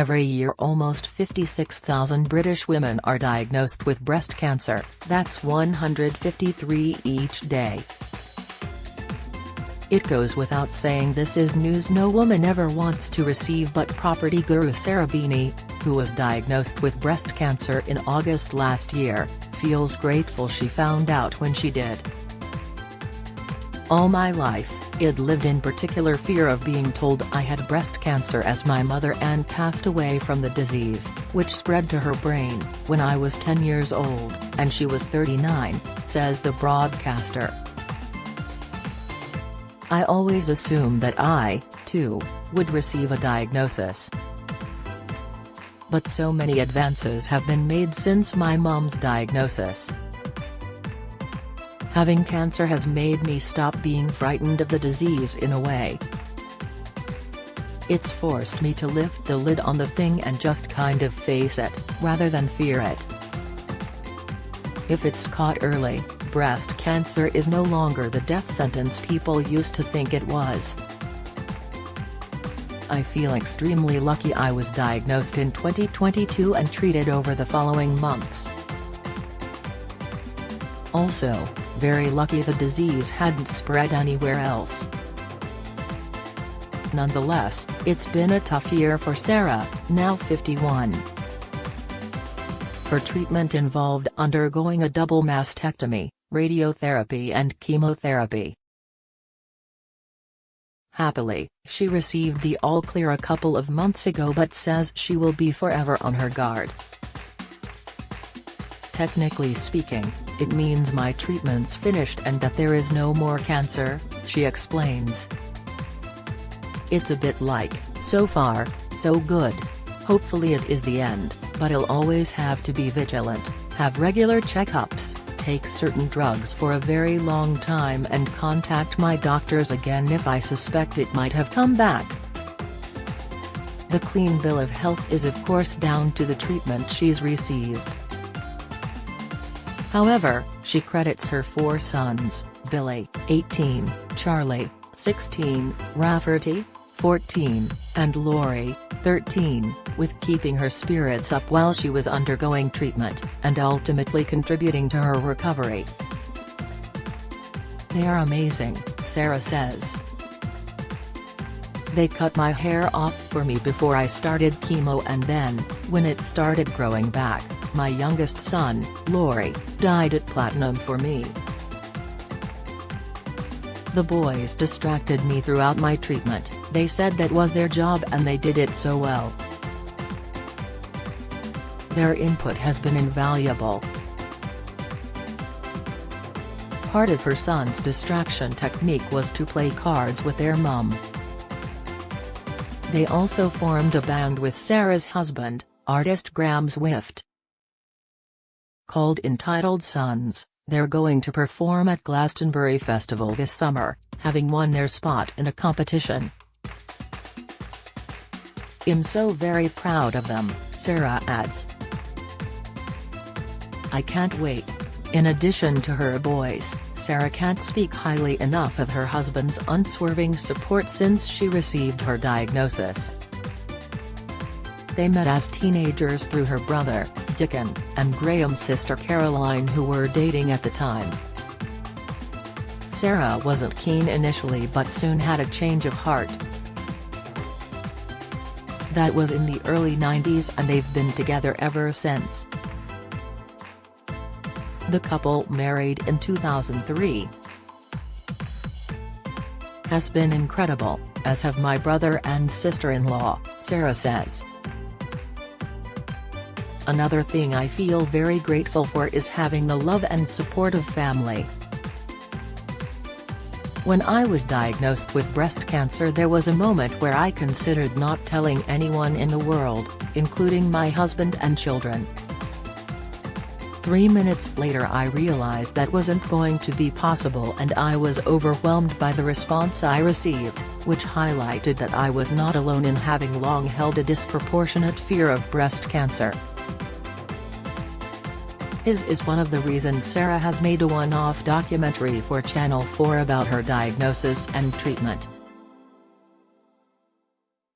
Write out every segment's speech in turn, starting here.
Every year almost 56,000 British women are diagnosed with breast cancer, that's 153 each day. It goes without saying this is news no woman ever wants to receive, but property guru Sarah Beeny, who was diagnosed with breast cancer in August last year, feels grateful she found out when she did. "All my life, I'd lived in particular fear of being told I had breast cancer as my mother Anne passed away from the disease, which spread to her brain, when I was 10 years old, and she was 39, says the broadcaster. "I always assumed that I, too, would receive a diagnosis. But so many advances have been made since my mom's diagnosis. Having cancer has made me stop being frightened of the disease in a way. It's forced me to lift the lid on the thing and just kind of face it, rather than fear it. If it's caught early, breast cancer is no longer the death sentence people used to think it was. I feel extremely lucky I was diagnosed in 2022 and treated over the following months. Also, very lucky the disease hadn't spread anywhere else." Nonetheless, it's been a tough year for Sarah, now 51. Her treatment involved undergoing a double mastectomy, radiotherapy and chemotherapy. Happily, she received the all-clear a couple of months ago but says she will be forever on her guard. "Technically speaking, it means my treatment's finished and that there is no more cancer," she explains. "It's a bit like, so far, so good. Hopefully it is the end, but I'll always have to be vigilant, have regular checkups, take certain drugs for a very long time and contact my doctors again if I suspect it might have come back." The clean bill of health is of course down to the treatment she's received. However, she credits her 4 sons, Billy, 18, Charlie, 16, Rafferty, 14, and Laurie, 13, with keeping her spirits up while she was undergoing treatment, and ultimately contributing to her recovery. "They are amazing," Sarah says. "They cut my hair off for me before I started chemo, and then, when it started growing back, my youngest son, Laurie, dyed it platinum for me. The boys distracted me throughout my treatment, they said that was their job and they did it so well. Their input has been invaluable." Part of her son's distraction technique was to play cards with their mum. They also formed a band with Sarah's husband, artist Graham Swift. Called Entitled Sons, they're going to perform at Glastonbury Festival this summer, having won their spot in a competition. "I'm so very proud of them," Sarah adds. "I can't wait." In addition to her boys, Sarah can't speak highly enough of her husband's unswerving support since she received her diagnosis. They met as teenagers through her brother, Dickon, and Graham's sister Caroline, who were dating at the time. Sarah wasn't keen initially but soon had a change of heart. That was in the early 90s and they've been together ever since. The couple, married in 2003, has been incredible, as have my brother and sister-in-law, Sarah says. "Another thing I feel very grateful for is having the love and support of family. When I was diagnosed with breast cancer there was a moment where I considered not telling anyone in the world, including my husband and children. 3 minutes later I realized that wasn't going to be possible and I was overwhelmed by the response I received, which highlighted that I was not alone in having long held a disproportionate fear of breast cancer." His is one of the reasons Sarah has made a one-off documentary for Channel 4 about her diagnosis and treatment.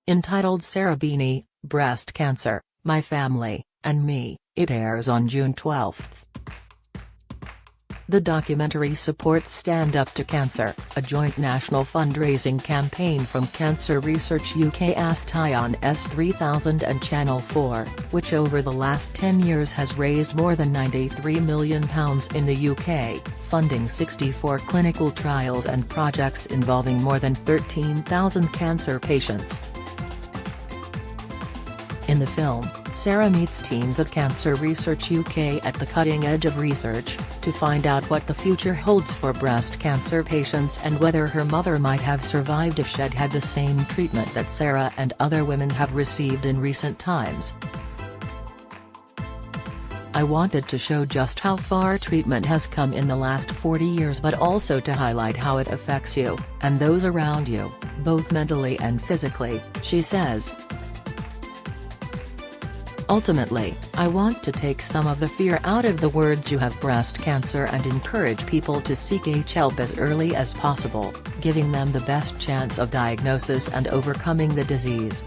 Entitled Sarah Beeny, Breast Cancer, My Family, and Me. It airs on June 12. The documentary supports Stand Up to Cancer, a joint national fundraising campaign from Cancer Research UK's Tie on S3000 and Channel 4, which over the last 10 years has raised more than £93 million in the UK, funding 64 clinical trials and projects involving more than 13,000 cancer patients. In the film, Sarah meets teams at Cancer Research UK at the cutting edge of research, to find out what the future holds for breast cancer patients and whether her mother might have survived if she'd had the same treatment that Sarah and other women have received in recent times. I wanted to show just how far treatment has come in the last 40 years, but also to highlight how it affects you, and those around you, both mentally and physically, she says. Ultimately, I want to take some of the fear out of the words "you have breast cancer" and encourage people to seek help as early as possible, giving them the best chance of diagnosis and overcoming the disease.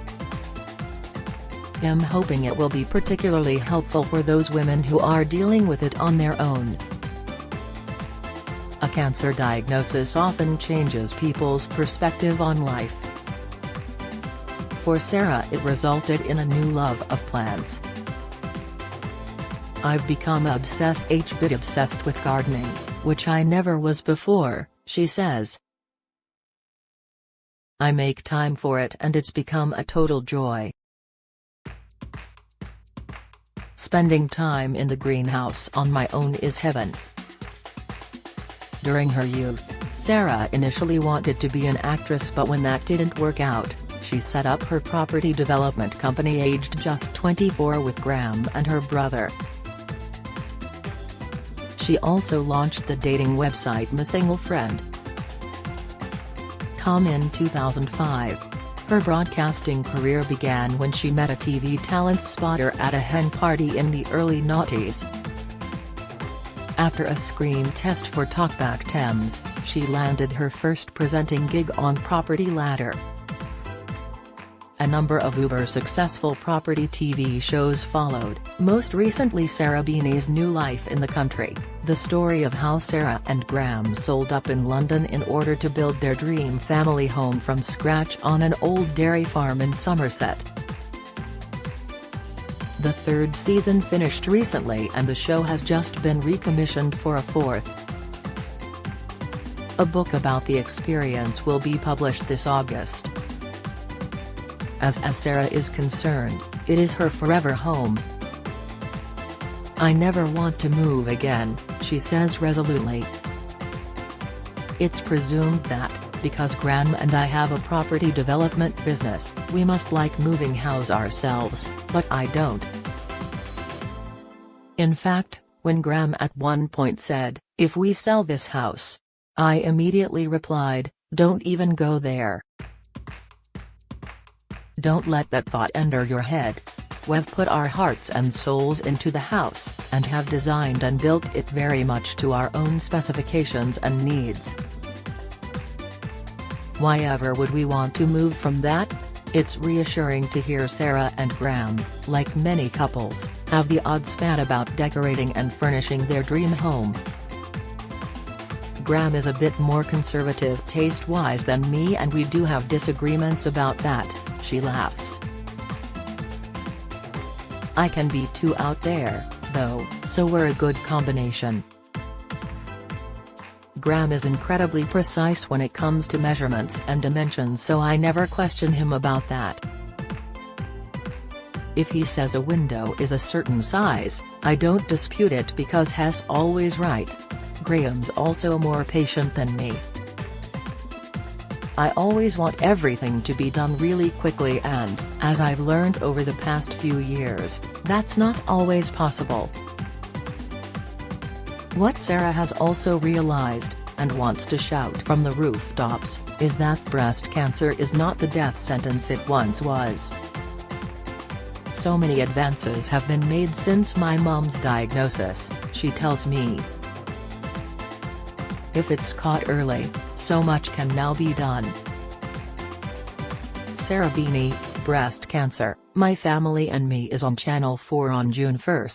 I'm hoping it will be particularly helpful for those women who are dealing with it on their own. A cancer diagnosis often changes people's perspective on life. For Sarah, it resulted in a new love of plants. I've become obsessed with gardening, which I never was before, she says. I make time for it and it's become a total joy. Spending time in the greenhouse on my own is heaven. During her youth, Sarah initially wanted to be an actress, but when that didn't work out, she set up her property development company aged just 24 with Graham and her brother. She also launched the dating website My Single Friend. In 2005. Her broadcasting career began when she met a TV talent spotter at a hen party in the early noughties. After a screen test for Talkback Thames, she landed her first presenting gig on Property Ladder. A number of uber-successful property TV shows followed, most recently Sarah Beeny's New Life in the Country, the story of how Sarah and Graham sold up in London in order to build their dream family home from scratch on an old dairy farm in Somerset. The third season finished recently and the show has just been recommissioned for a fourth. A book about the experience will be published this August. As Sarah is concerned, it is her forever home. I never want to move again, she says resolutely. It's presumed that, because Graham and I have a property development business, we must like moving house ourselves, but I don't. In fact, when Graham at one point said, "If we sell this house," I immediately replied, "Don't even go there. Don't let that thought enter your head. We've put our hearts and souls into the house, and have designed and built it very much to our own specifications and needs. Why ever would we want to move from that?" It's reassuring to hear Sarah and Graham, like many couples, have the odd spat about decorating and furnishing their dream home. Graham is a bit more conservative taste-wise than me, and we do have disagreements about that, she laughs. I can be too out there, though, so we're a good combination. Graham is incredibly precise when it comes to measurements and dimensions, so I never question him about that. If he says a window is a certain size, I don't dispute it because he's always right. Graham's also more patient than me. I always want everything to be done really quickly, and, as I've learned over the past few years, that's not always possible. What Sarah has also realized, and wants to shout from the rooftops, is that breast cancer is not the death sentence it once was. So many advances have been made since my mom's diagnosis, she tells me. If it's caught early, so much can now be done. Sarah Beeny, breast cancer, My Family and Me is on Channel 4 on June 1.